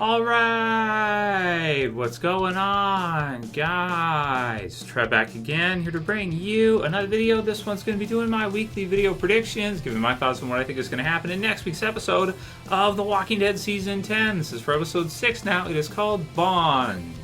All right, what's going on, guys? Trev back again, here to bring you another video. This one's going to be doing my weekly video predictions, giving my thoughts on what I think is going to happen in next week's episode of The Walking Dead Season 10. This is for episode 6 now. It is called Bonds.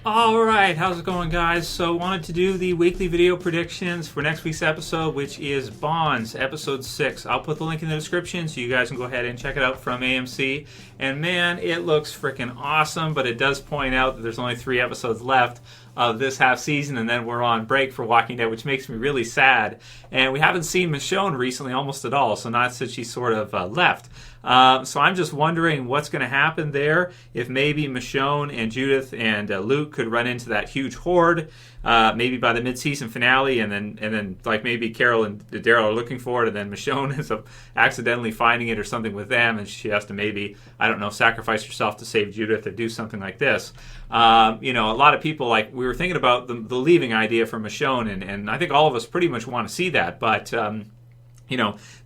Alright, how's it going, guys? So, wanted to do the weekly video predictions for next week's episode, which is Bonds, episode 6. I'll put the link in the description so you guys can go ahead and check it out from AMC. And man, it looks freaking awesome, but it does point out that there's only 3 episodes left of this half season, and then we're on break for Walking Dead, which makes me really sad. And we haven't seen Michonne recently almost at all, so not since she sort of left. So I'm just wondering what's going to happen there, if maybe Michonne and Judith and Luke could run into that huge horde, maybe by the mid-season finale, and then like maybe Carol and Daryl are looking for it, and then Michonne is accidentally finding it or something with them, and she has to maybe, I don't know, sacrifice herself to save Judith or do something like this. A lot of people, like, we were thinking about the leaving idea for Michonne, and I think all of us pretty much want to see that, but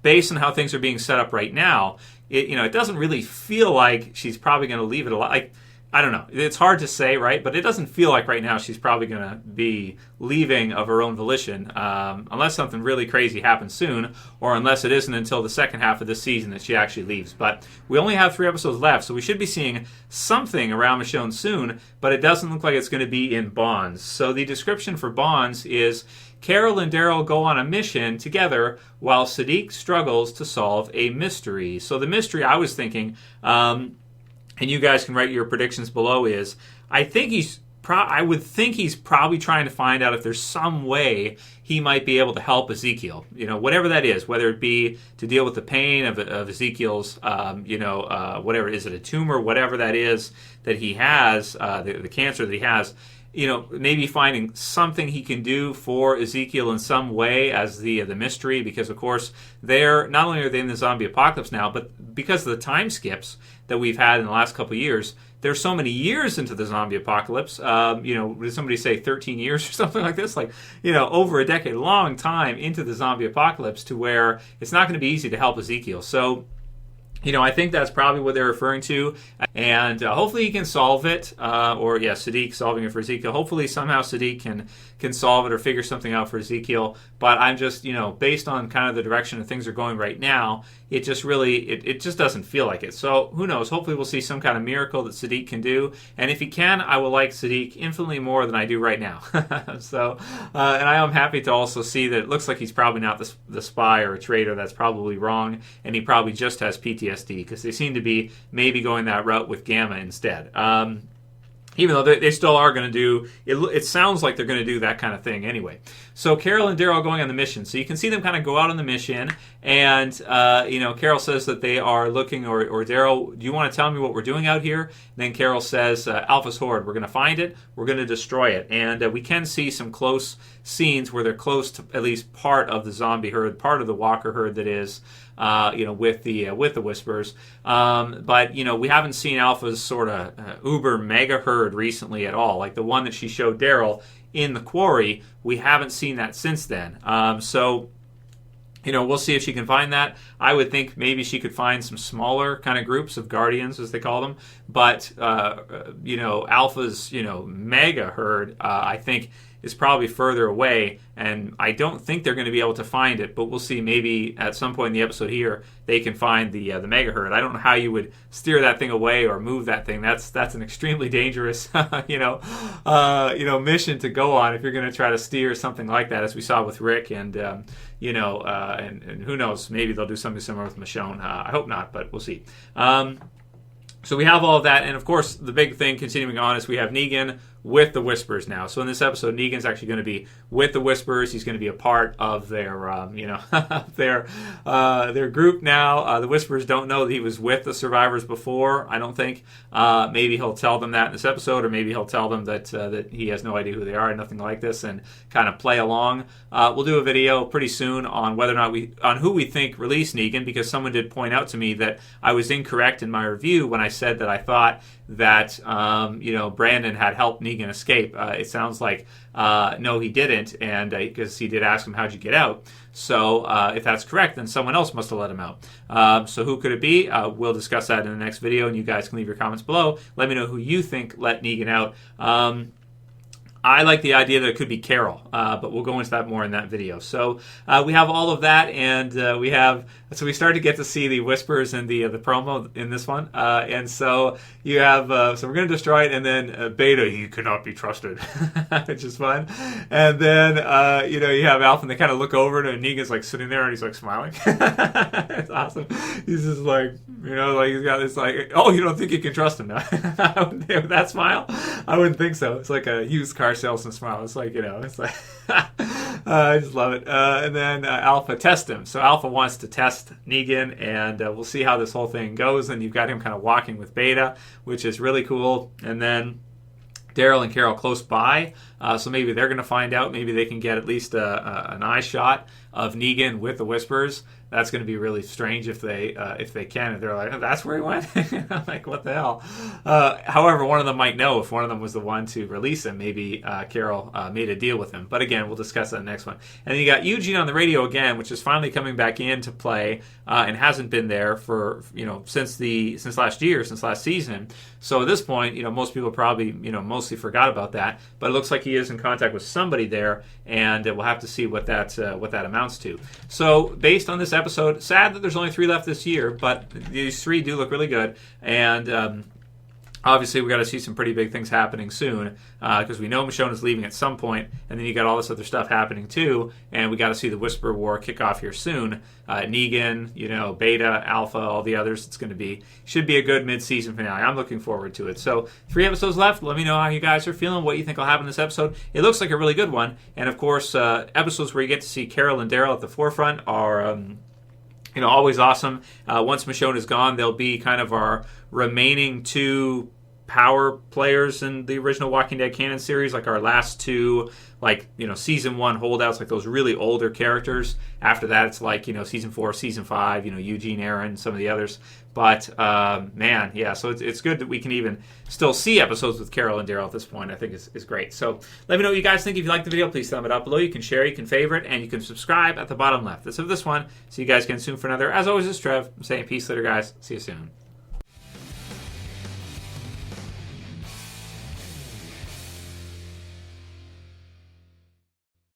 based on how things are being set up right now, it doesn't really feel like she's probably going to leave it alive. Like, I don't know. It's hard to say, right? But it doesn't feel like right now she's probably going to be leaving of her own volition, unless something really crazy happens soon, or unless it isn't until the second half of this season that she actually leaves. But we only have 3 episodes left, so we should be seeing something around Michonne soon, but it doesn't look like it's going to be in Bonds. So the description for Bonds is: Carol and Daryl go on a mission together while Siddiq struggles to solve a mystery. So the mystery I was thinking, and you guys can write your predictions below, is I would think he's probably trying to find out if there's some way he might be able to help Ezekiel. Whatever that is, whether it be to deal with the pain of Ezekiel's, whatever, is it a tumor, whatever that is that he has, the cancer that he has. Maybe finding something he can do for Ezekiel in some way as the mystery, because of course not only are they in the zombie apocalypse now, but because of the time skips that we've had in the last couple of years, there's so many years into the zombie apocalypse. Did somebody say 13 years or something like this? Like, over a decade, long time into the zombie apocalypse, to where it's not going to be easy to help Ezekiel. So, I think that's probably what they're referring to, and hopefully he can solve it, Siddiq solving it for Ezekiel. Hopefully somehow Siddiq can solve it or figure something out for Ezekiel, but I'm just, based on kind of the direction that things are going right now, it just really, it just doesn't feel like it. So who knows, hopefully we'll see some kind of miracle that Siddiq can do, and if he can, I will like Siddiq infinitely more than I do right now. So, and I am happy to also see that it looks like he's probably not the spy or a traitor. That's probably wrong, and he probably just has PTSD, because they seem to be maybe going that route with Gamma instead. Even though they still are going to do, it sounds like they're going to do that kind of thing anyway. So Carol and Daryl are going on the mission. So you can see them kind of go out on the mission, and Carol says that they are looking, or Daryl, do you want to tell me what we're doing out here? And then Carol says, Alpha's Horde, we're going to find it, we're going to destroy it. And we can see some close scenes where they're close to at least part of the zombie herd, part of the walker herd that is, with the Whisperers. But we haven't seen Alpha's sort of uber mega herd recently at all. Like the one that she showed Daryl in the quarry, we haven't seen that since then. So we'll see if she can find that. I would think maybe she could find some smaller kind of groups of guardians, as they call them. But, Alpha's, mega herd, I think, is probably further away, and I don't think they're going to be able to find it, but we'll see. Maybe at some point in the episode here, they can find the mega herd. I don't know how you would steer that thing away or move that thing. That's an extremely dangerous, mission to go on if you're going to try to steer something like that, as we saw with Rick, and and who knows, maybe they'll do something similar with Michonne. I hope not, but we'll see. So we have all of that, and of course, the big thing continuing on is we have Negan with the Whisperers now. So in this episode, Negan's actually going to be with the Whisperers. He's going to be a part of their, their group now. The Whisperers don't know that he was with the survivors before, I don't think. Maybe he'll tell them that in this episode, or maybe he'll tell them that he has no idea who they are and nothing like this, and kind of play along. We'll do a video pretty soon on whether or not on who we think released Negan, because someone did point out to me that I was incorrect in my review when I said that I thought that Brandon had helped Negan Negan escape? It sounds like no, he didn't, and because he did ask him, how'd you get out? So if that's correct, then someone else must have let him out. So who could it be? We'll discuss that in the next video, and you guys can leave your comments below. Let me know who you think let Negan out. I like the idea that it could be Carol, but we'll go into that more in that video. So we have all of that, and we start to get to see the whispers and the promo in this one, and so you have so we're going to destroy it, and then Beta, you cannot be trusted, which is fun, and then you have Alpha, and they kind of look over, and Negan's like sitting there, and he's like smiling. It's awesome. He's just like like he's got this like, oh, you don't think you can trust him now? With that smile, I wouldn't think so. It's like a used car salesman smile. It's like it's like I just love it. And then Alpha tests him. So Alpha wants to test Negan, and we'll see how this whole thing goes. And you've got him kind of walking with Beta, which is really cool. And then Daryl and Carol close by, so maybe they're going to find out. Maybe they can get at least an eye shot of Negan with the whispers. That's going to be really strange if they can. If they're like, oh, that's where he went? Like, what the hell? However, one of them might know if one of them was the one to release him. Maybe Carol made a deal with him. But again, we'll discuss that next one. And then you got Eugene on the radio again, which is finally coming back into play and hasn't been there for since last year, since last season. So at this point, most people probably mostly forgot about that. But it looks like he is in contact with somebody there, and we'll have to see what that amounts to. So based on this episode, sad that there's only 3 left this year, but these 3 do look really good, and obviously we got to see some pretty big things happening soon, because we know Michonne is leaving at some point, and then you got all this other stuff happening too, and we got to see the Whisper War kick off here soon. Negan, Beta, Alpha, all the others. Should be a good mid-season finale. I'm looking forward to it. So 3 episodes left. Let me know how you guys are feeling, what you think will happen in this episode. It looks like a really good one, and of course, episodes where you get to see Carol and Daryl at the forefront are always awesome. Once Michonne is gone, they'll be kind of our remaining 2 power players in the original Walking Dead canon series, like our last 2, season 1 holdouts, like those really older characters. After that, it's like, season 4, season 5, Eugene, Aaron, some of the others. But, man, yeah, so it's good that we can even still see episodes with Carol and Daryl at this point. I think is great. So let me know what you guys think. If you like the video, please thumb it up below. You can share, you can favorite, and you can subscribe at the bottom left. That's it for this one. See you guys again soon for another. As always, it's Trev. I'm saying peace later, guys. See you soon.